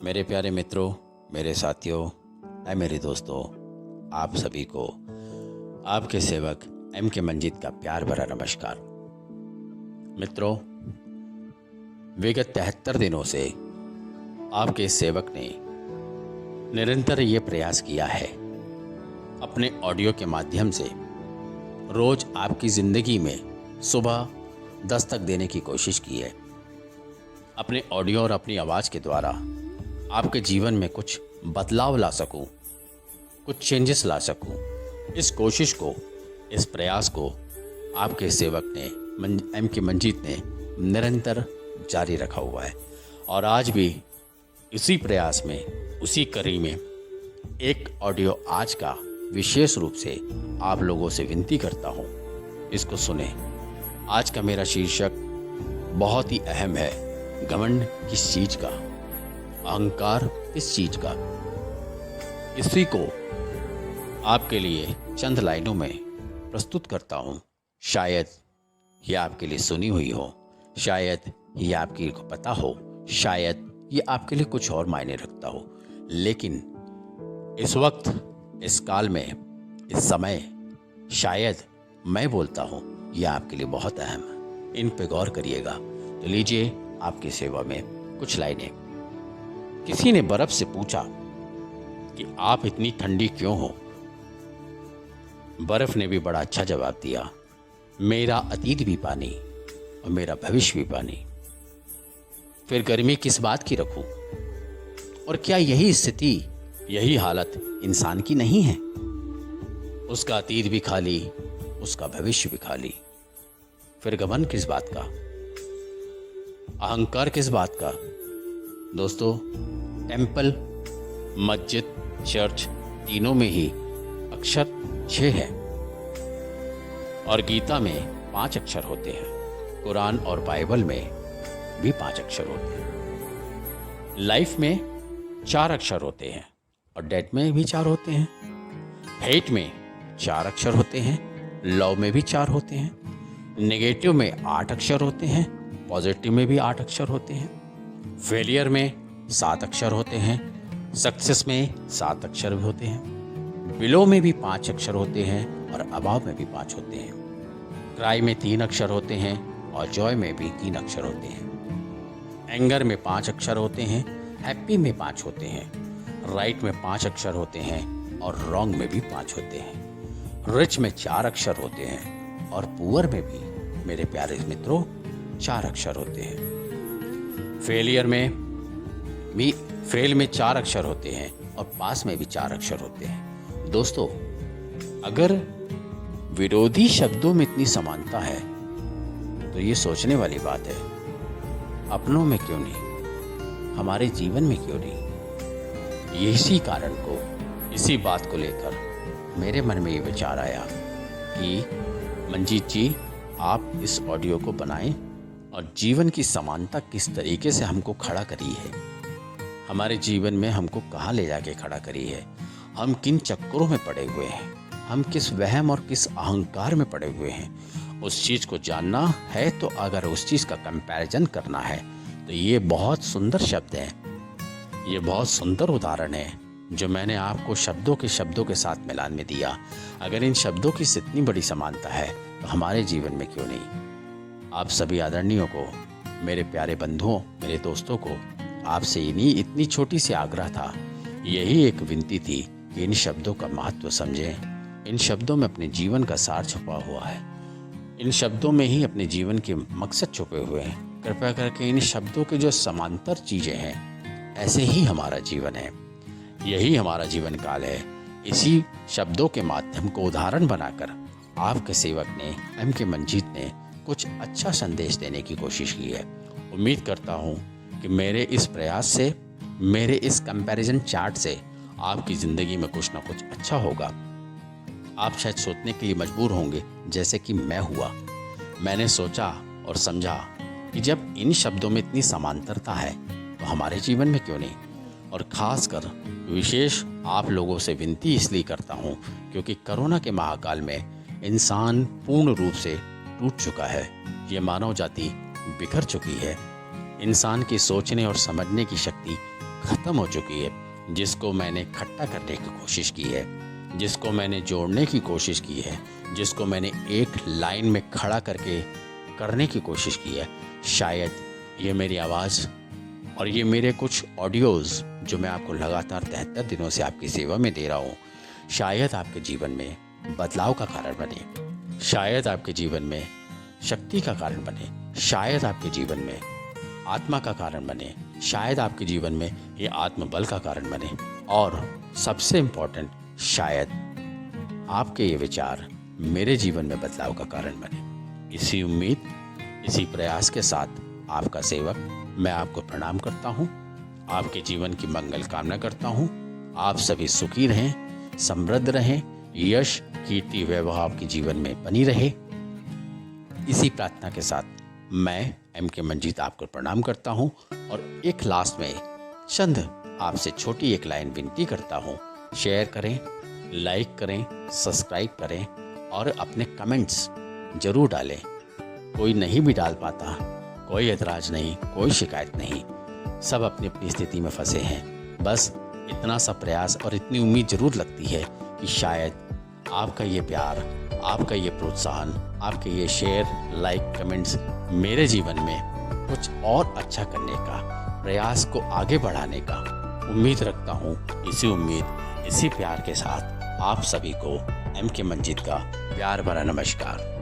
मेरे प्यारे मित्रों, मेरे साथियों, मेरे दोस्तों, आप सभी को आपके सेवक एम के मंजीत का प्यार भरा नमस्कार। मित्रों, विगत 73 दिनों से आपके सेवक ने निरंतर ये प्रयास किया है, अपने ऑडियो के माध्यम से रोज आपकी ज़िंदगी में सुबह दस्तक देने की कोशिश की है। अपने ऑडियो और अपनी आवाज़ के द्वारा आपके जीवन में कुछ बदलाव ला सकूं, कुछ चेंजेस ला सकूं, इस कोशिश को, इस प्रयास को आपके सेवक ने एम के मंजीत ने निरंतर जारी रखा हुआ है। और आज भी इसी प्रयास में, उसी कड़ी में एक ऑडियो आज का विशेष रूप से आप लोगों से विनती करता हूं, इसको सुने। आज का मेरा शीर्षक बहुत ही अहम है। घमंड किस चीज का, अहंकार किस चीज का। इसी को आपके लिए चंद लाइनों में प्रस्तुत करता हूं। शायद ये आपके लिए सुनी हुई हो, शायद ये आपके को पता हो, शायद ये आपके लिए कुछ और मायने रखता हो, लेकिन इस वक्त, इस काल में, इस समय शायद मैं बोलता हूं ये आपके लिए बहुत अहम है। इन पे गौर करिएगा। तो लीजिए आपकी सेवा में कुछ लाइनें। किसी ने बर्फ से पूछा कि आप इतनी ठंडी क्यों हो। बर्फ ने भी बड़ा अच्छा जवाब दिया, मेरा अतीत भी पानी और मेरा भविष्य भी पानी, फिर गर्मी किस बात की रखूं। और क्या यही स्थिति, यही हालत इंसान की नहीं है? उसका अतीत भी खाली, उसका भविष्य भी खाली, फिर घमंड किस बात का, अहंकार किस बात का। दोस्तों, टेम्पल, मस्जिद, चर्च, तीनों में ही अक्षर 6 है और गीता में 5 अक्षर होते हैं। कुरान और बाइबल में भी 5 अक्षर होते हैं। लाइफ में 4 अक्षर होते हैं और डेथ में भी 4 होते हैं। हेट में 4 अक्षर होते हैं, लव में भी 4 होते हैं, नेगेटिव में 8 अक्षर होते हैं, पॉजिटिव में भी 8 अक्षर होते हैं, फेलियर में 7 अक्षर होते हैं, सक्सेस में 7 अक्षर भी होते हैं, बिलो में भी 5 अक्षर होते हैं और अबाव में भी 5 होते हैं, क्राई में 3 अक्षर होते हैं और जॉय में भी 3 अक्षर होते हैं, एंगर में 5 अक्षर होते हैं, हैप्पी में 5 होते हैं, राइट में 5 अक्षर होते हैं और रॉन्ग में भी 5 होते हैं, रिच में 4 अक्षर होते हैं और पुअर में भी, मेरे प्यारे मित्रों, 4 अक्षर होते हैं। फेलियर में भी, फेल में 4 अक्षर होते हैं और पास में भी 4 अक्षर होते हैं। दोस्तों, अगर विरोधी शब्दों में इतनी समानता है तो ये सोचने वाली बात है, अपनों में क्यों नहीं, हमारे जीवन में क्यों नहीं। इसी कारण को, इसी बात को लेकर मेरे मन में ये विचार आया कि मंजीत जी, आप इस ऑडियो को बनाएं और जीवन की समानता किस तरीके से हमको खड़ा करी है, हमारे जीवन में हमको कहाँ ले जाके खड़ा करी है, हम किन चक्करों में पड़े हुए हैं, हम किस वहम और किस अहंकार में पड़े हुए हैं, उस चीज़ को जानना है। तो अगर उस चीज़ का कंपैरिजन करना है तो ये बहुत सुंदर शब्द है, ये बहुत सुंदर उदाहरण है जो मैंने आपको शब्दों के साथ मिलान में दिया। अगर इन शब्दों की इतनी बड़ी समानता है तो हमारे जीवन में क्यों नहीं। आप सभी आदरणीयों को, मेरे प्यारे बंधुओं, मेरे दोस्तों को आपसे इतनी छोटी सी आग्रह था, यही एक विनती थी कि इन शब्दों का महत्व समझें। इन शब्दों में अपने जीवन का सार छुपा हुआ है, इन शब्दों में ही अपने जीवन के मकसद छुपे हुए हैं। कृपया करके इन शब्दों के जो समांतर चीज़ें हैं, ऐसे ही हमारा जीवन है, यही हमारा जीवन काल है। इसी शब्दों के माध्यम को उदाहरण बनाकर आपके सेवक ने, एम के मंजीत ने, कुछ अच्छा संदेश देने की कोशिश की है। उम्मीद करता हूँ कि मेरे इस प्रयास से, मेरे इस कंपैरिजन चार्ट से आपकी ज़िंदगी में कुछ ना कुछ अच्छा होगा। आप शायद सोचने के लिए मजबूर होंगे, जैसे कि मैं हुआ। मैंने सोचा और समझा कि जब इन शब्दों में इतनी समांतरता है तो हमारे जीवन में क्यों नहीं। और ख़ासकर विशेष आप लोगों से विनती इसलिए करता हूँ क्योंकि कोरोना के महाकाल में इंसान पूर्ण रूप से टूट चुका है, ये मानव जाति बिखर चुकी है। इंसान की सोचने और समझने की शक्ति खत्म हो चुकी है, जिसको मैंने इकट्ठा करने की कोशिश की है, जिसको मैंने जोड़ने की कोशिश की है, जिसको मैंने एक लाइन में खड़ा करके करने की कोशिश की है, शायद ये मेरी आवाज़ और ये मेरे कुछ ऑडियोज़ जो मैं आपको लगातार 73 दिनों से आपकी सेवा में दे रहा हूँ, शायद आपके जीवन में बदलाव का कारण बने, शायद आपके जीवन में शक्ति का कारण बने, शायद आपके जीवन में आत्मा का कारण बने, शायद आपके जीवन में ये आत्मबल का कारण बने, और सबसे इम्पोर्टेंट, शायद आपके ये विचार मेरे जीवन में बदलाव का कारण बने। इसी उम्मीद, इसी प्रयास के साथ आपका सेवक मैं आपको प्रणाम करता हूँ, आपके जीवन की मंगल कामना करता हूँ। आप सभी सुखी रहें, समृद्ध रहें, यश, कीर्ति, वैभव आपके जीवन में बनी रहे। इसी प्रार्थना के साथ मैं M.K. मंजीत आपको प्रणाम करता हूँ और एक लास्ट में चंद आपसे छोटी एक लाइन विनती करता हूँ। शेयर करें, लाइक करें, सब्सक्राइब करें और अपने कमेंट्स ज़रूर डालें। कोई नहीं भी डाल पाता, कोई एतराज़ नहीं, कोई शिकायत नहीं, सब अपनी अपनी स्थिति में फंसे हैं। बस इतना सा प्रयास और इतनी उम्मीद ज़रूर लगती है कि शायद आपका ये प्यार, आपका ये प्रोत्साहन, आपके ये शेयर, लाइक, कमेंट्स मेरे जीवन में कुछ और अच्छा करने का, प्रयास को आगे बढ़ाने का उम्मीद रखता हूँ। इसी उम्मीद, इसी प्यार के साथ आप सभी को M.K. मंजीत का प्यार भरा नमस्कार।